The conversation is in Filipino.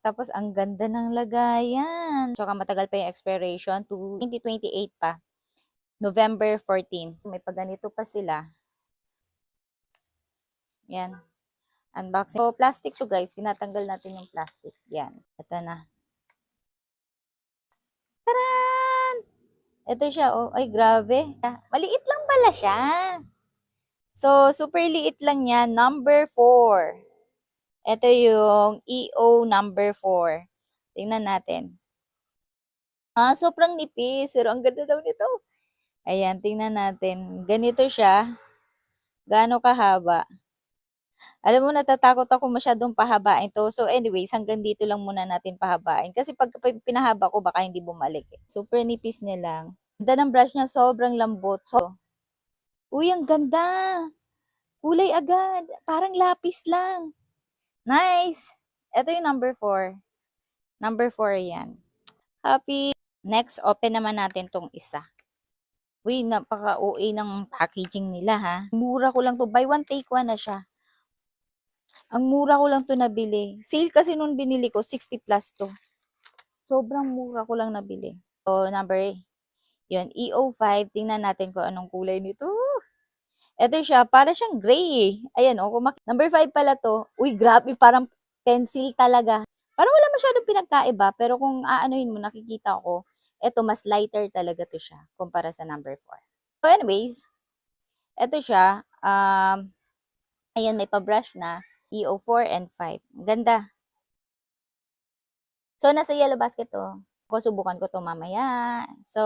Tapos, ang ganda ng lagayan. Tsaka matagal pa yung expiration to 2028 pa. November 14. May paganito pa sila. Yan. Unboxing. So, plastic to guys. Tinatanggal natin yung plastic. Yan. Ito na. Taran! Ito siya. Oh. Ay, grabe. Maliit lang pala siya. So, super liit lang yan. Number 4. Ito yung EO number 4. Tingnan natin. Sobrang nipis. Pero ang ganda daw nito. Ayan, tingnan natin. Ganito siya. Gaano kahaba? Alam mo, natatakot ako masyadong pahabain to. So anyways, hanggang dito lang muna natin pahabain. Kasi pag pinahaba ko, baka hindi bumalik. Super nipis niya lang. Ganda ng brush niya, sobrang lambot. So, uy, ang ganda. Kulay agad. Parang lapis lang. Nice. Ito yung number 4. Number 4 yan. Happy. Next, open naman natin tong isa. Uy, napaka-OA ng packaging nila ha. Mura ko lang to. Buy one, take one na siya. Ang mura ko lang to nabili. Sale kasi nung binili ko, 60 plus to. Sobrang mura ko lang nabili. So, number, yun, EO5. Tingnan natin kung anong kulay nito. Ito siya, para siyang gray. Ayan, number 5 pala to. Uy, grabe, parang pencil talaga. Parang wala masyadong pinagkaiba, pero kung aanohin mo, nakikita ko, ito, mas lighter talaga to siya, kumpara sa number 4. So, anyways, ito siya, ayan, may pa-brush na, EO4 and 5. Ganda. So, nasa yellow basket to. Subukan ko to mamaya. So,